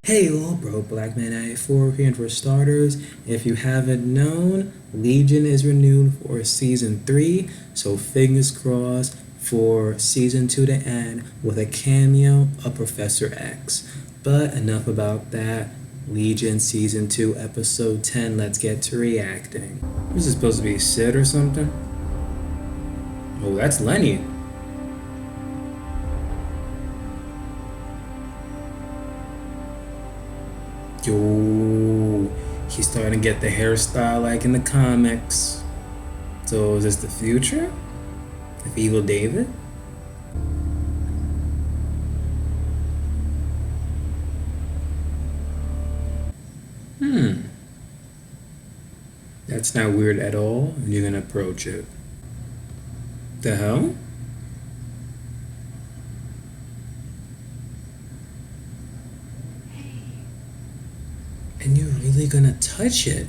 Hey all, BrokeBlackMan 94 here, and for starters, if you haven't known, Legion is renewed for Season 3, so fingers crossed for Season 2 to end with a cameo of Professor X. But enough about that. Legion Season 2 Episode 10, let's get to reacting. Was this supposed to be Sid or something? Oh, that's Lenny. Yo, he's starting to get the hairstyle like in the comics. So is this the future of Evil David? That's not weird at all, and you're gonna approach it. The hell? And you're really gonna touch it?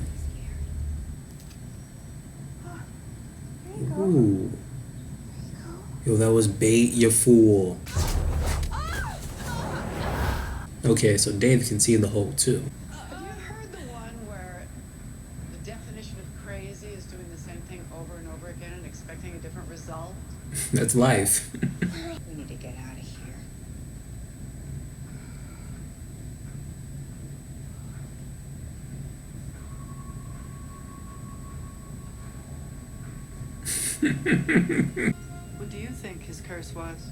Ooh. Yo, that was bait, you fool. Okay, so Dave can see the hole too. Have you heard the one where the definition of crazy is doing the same thing over and over again and expecting a different result? That's life. We need to get out of here. What do you think his curse was?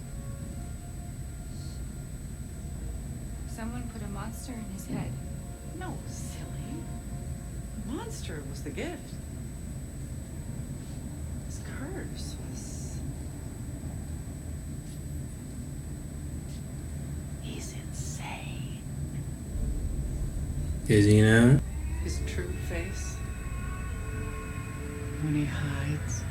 Someone put a monster in his head. No, silly. The monster was the gift. His curse was... He's insane. Is he now? His true face. When he hides.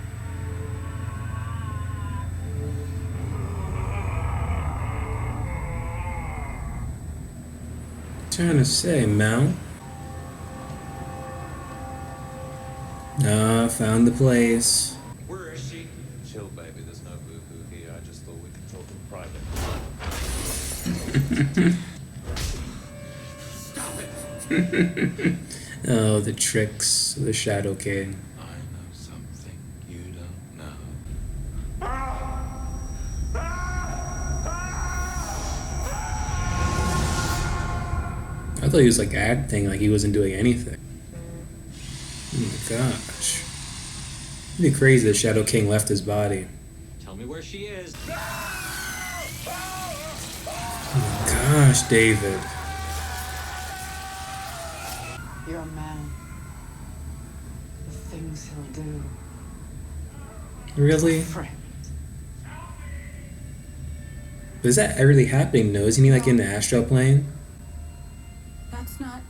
Trying to say, Mel. Ah, found the place. Where is she? Chill, baby. There's no boo-boo here. I just thought we could talk in private. Oh, the tricks of the Shadow King. I know something you don't know. I thought he was like acting like he wasn't doing anything. Oh my gosh. It'd be crazy that Shadow King left his body. Tell me where she is. Oh my gosh, David. You're a man. The things he'll do. Really? Friend. But is that really happening though? Isn't he like in the astral plane? That's not.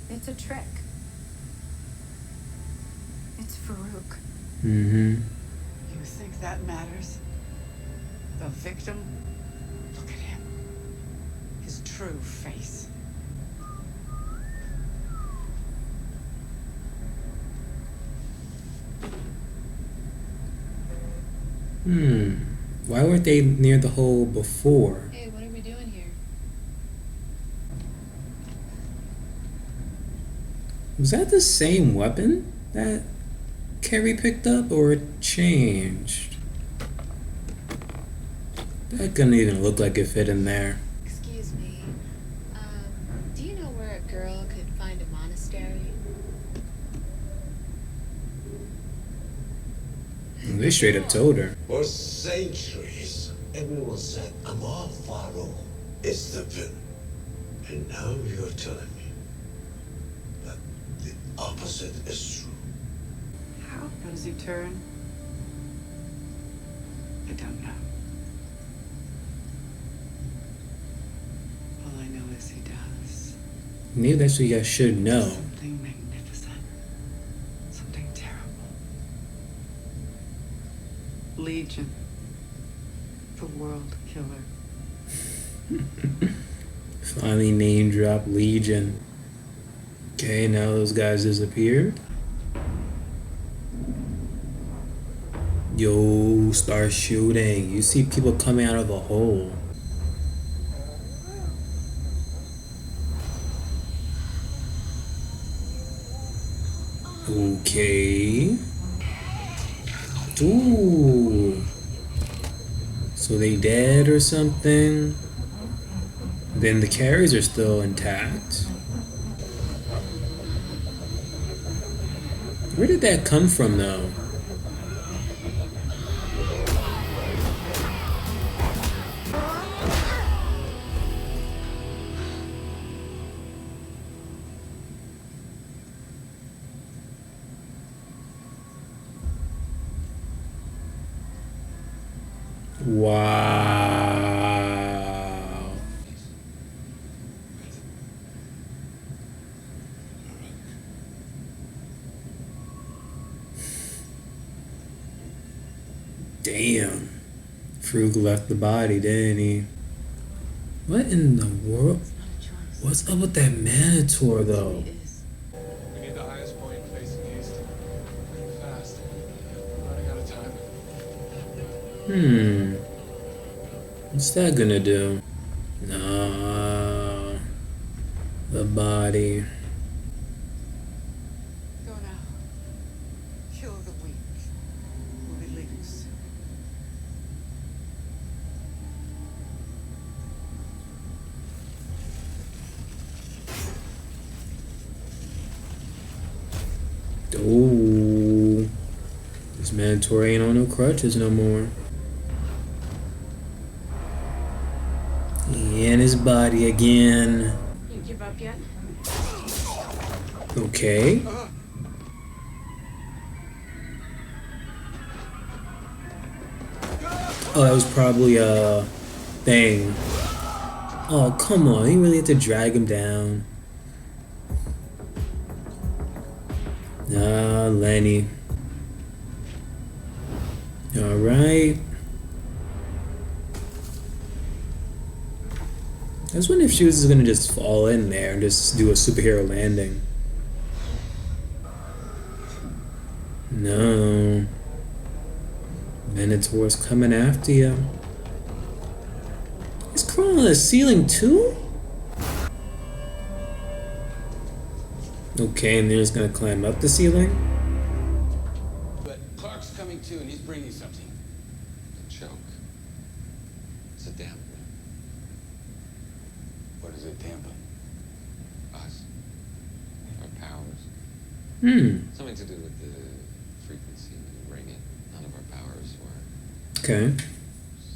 It's a trick. It's Farouk. Mm-hmm. You think that matters? The victim? Look at him. His true face. Why weren't they near the hole before? Hey, what are we doing here? Was that the same weapon that Carrie picked up, or it changed? That couldn't even look like it fit in there. Excuse me. Do you know where a girl could find a monastery? They straight up told her. For centuries, everyone said Amar Pharaoh is the villain. And now you're telling me that the opposite is true. How does he turn? I don't know. All I know is he does. Maybe that's what you guys should know. Something magnificent. Something terrible. Legion. The world killer. Finally name drop Legion. Okay, now those guys disappeared. Yo, start shooting. You see people coming out of a hole. Okay. Ooh. So they dead or something? Then the carries are still intact. Where did that come from, though? Wow. Damn. Frug left the body, didn't he? What in the world? It's not a choice. What's up with that Minotaur, though? It is. We need the highest point facing east. Fast. We're running out of time. What's that gonna do? Nah. The body. Go now. Kill the weak. We'll be leaders. Ooh. This Minotaur ain't on no crutches no more. And his body again. You give up yet? Okay. Oh, that was probably a thing. Oh, come on. He really had to drag him down. Ah, Lenny. Alright. I was wondering if she was gonna just fall in there and just do a superhero landing. No. Minotaur's coming after you. He's crawling on the ceiling too? Okay, and they're just gonna climb up the ceiling? But Clark's coming too, and he's bringing something. A joke. It's a damn. What is it dampen? Us. Our powers. Something to do with the frequency when you ring it. None of our powers were. Okay.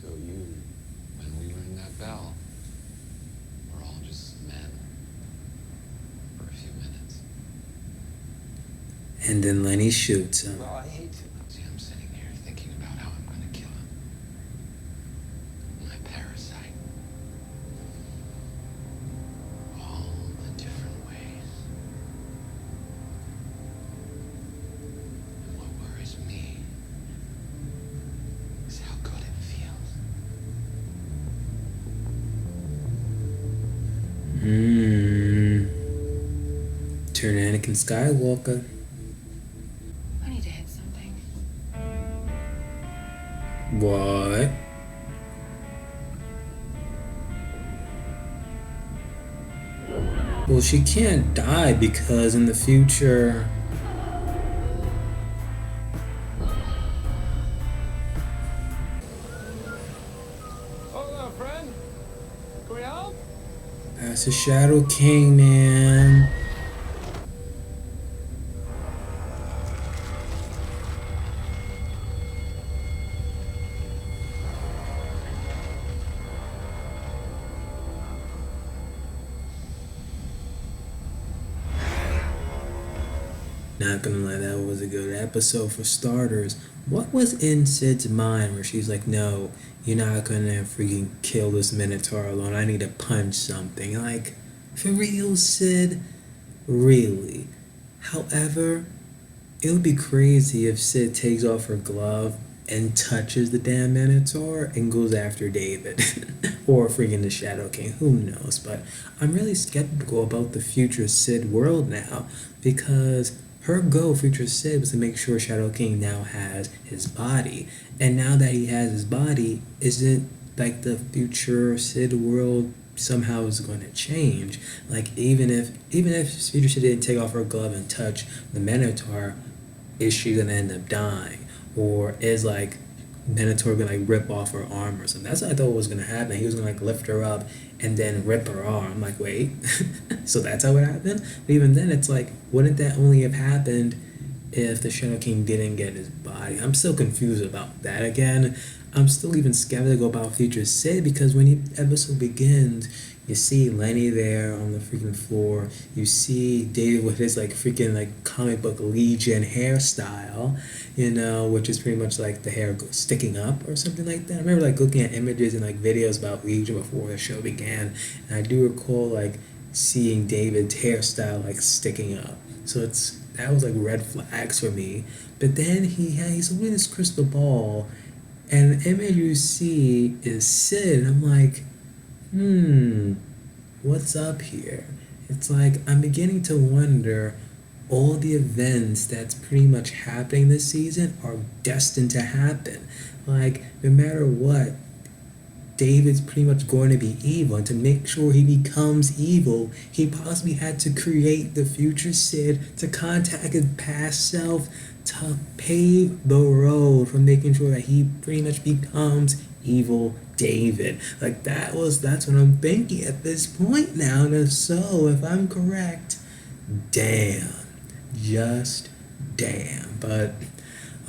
So you... When we ring that bell, we're all just men. For a few minutes. And then Lenny shoots him. Well, I hate to. See, I'm sitting here thinking about how I'm gonna kill him. My parasite. All the different ways. And what worries me is how good it feels. Turn Anakin Skywalker. I need to hit something. What? Well, she can't die because in the future... Hold on, friend. Can we help? That's the Shadow King, man. Not gonna lie, that was a good episode for starters. What was in Sid's mind where she's like, no, you're not gonna freaking kill this Minotaur alone. I need to punch something. Like, for real, Sid? Really? However, it would be crazy if Sid takes off her glove and touches the damn Minotaur and goes after David. Or freaking the Shadow King. Who knows? But I'm really skeptical about the future Sid world now because her goal, future Sid, was to make sure Shadow King now has his body. And now that he has his body, isn't like the future Sid world somehow is going to change. Like even if Future City didn't take off her glove and touch the Minotaur, is she gonna end up dying, or is like Minotaur gonna like rip off her arm or something? That's what I thought was gonna happen. He was gonna like lift her up and then rip her arm. I'm like, wait, so that's how it happened? But even then, it's like, wouldn't that only have happened if the Shadow King didn't get his body? I'm still confused about that again. I'm still even skeptical about Future Sid, because when the episode begins, you see Lenny there on the freaking floor. You see David with his like freaking like comic book Legion hairstyle, which is pretty much like the hair sticking up or something like that. I remember like looking at images and like videos about Legion before the show began, and I do recall like seeing David's hairstyle like sticking up. So that was like red flags for me. But then he's holding this crystal ball, and the image you see is Sid. I'm like, what's up here? It's like I'm beginning to wonder, all the events that's pretty much happening this season are destined to happen. Like, no matter what, David's pretty much going to be evil, and to make sure he becomes evil, he possibly had to create the future Sid to contact his past self to pave the road for making sure that he pretty much becomes evil David. Like, that's what I'm thinking at this point now. And if I'm correct, damn. Just damn. But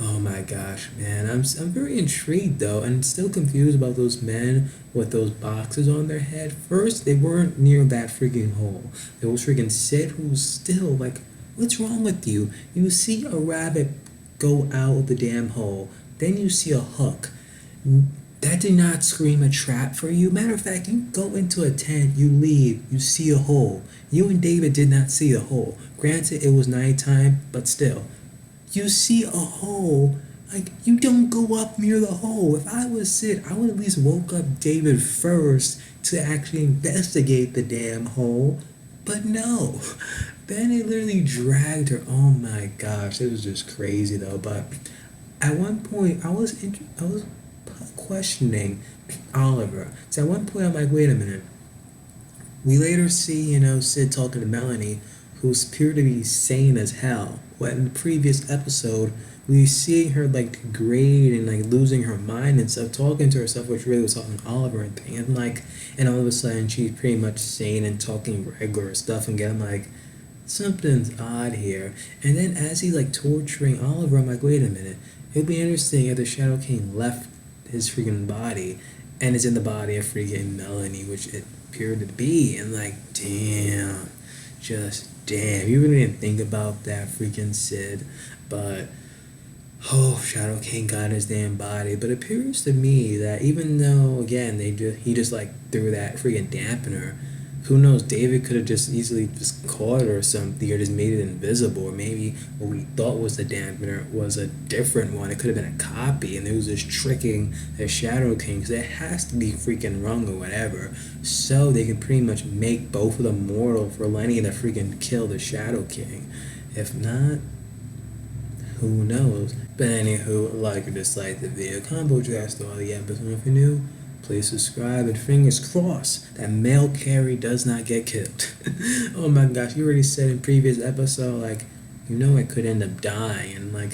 oh my gosh, man, I'm very intrigued though, and still confused about those men with those boxes on their head. First, they weren't near that freaking hole. There was freaking Sid, who's still like, what's wrong with you? You see a rabbit go out of the damn hole, then you see a hook. That did not scream a trap for you. Matter of fact, you go into a tent, you leave, you see a hole. You and David did not see the hole. Granted, it was nighttime, but still. You see a hole, like, you don't go up near the hole. If I was Sid, I would at least woke up David first to actually investigate the damn hole. But no. Then it literally dragged her. Oh my gosh, it was just crazy though. But at one point, I was questioning Oliver. So at one point, I'm like, wait a minute. We later see, Sid talking to Melanie, who appeared to be sane as hell. But in the previous episode, we see her like degrade and like losing her mind and stuff, talking to herself, which really was talking to Oliver and things. And all of a sudden she's pretty much sane and talking regular stuff. And I'm like, something's odd here. And then as he's like torturing Oliver, I'm like, wait a minute. It'd be interesting if the Shadow King left his freaking body and is in the body of freaking Melanie, which it appeared to be. And like, damn, just damn. You really didn't think about that freaking Sid, but Shadow King got his damn body. But it appears to me that even though, again, he just like threw that freaking dampener, who knows, David could have just easily just caught it or something, or just made it invisible, or maybe what we thought was the dampener was a different one. It could have been a copy, and it was just tricking the Shadow King, because it has to be freaking wrong or whatever, so they can pretty much make both of them mortal for Lenny to freaking kill the Shadow King. If not, who knows? But anywho, like or dislike the video, comment what you guys thought of the episode. If you're new, please subscribe, and fingers crossed that male Carrie does not get killed. Oh my gosh, you already said in previous episode, like, it could end up dying, and like,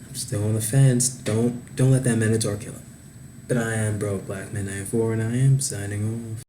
I'm still on the fence. Don't let that Minotaur kill him. But I am BrokeBlackMan 94, and I am signing off.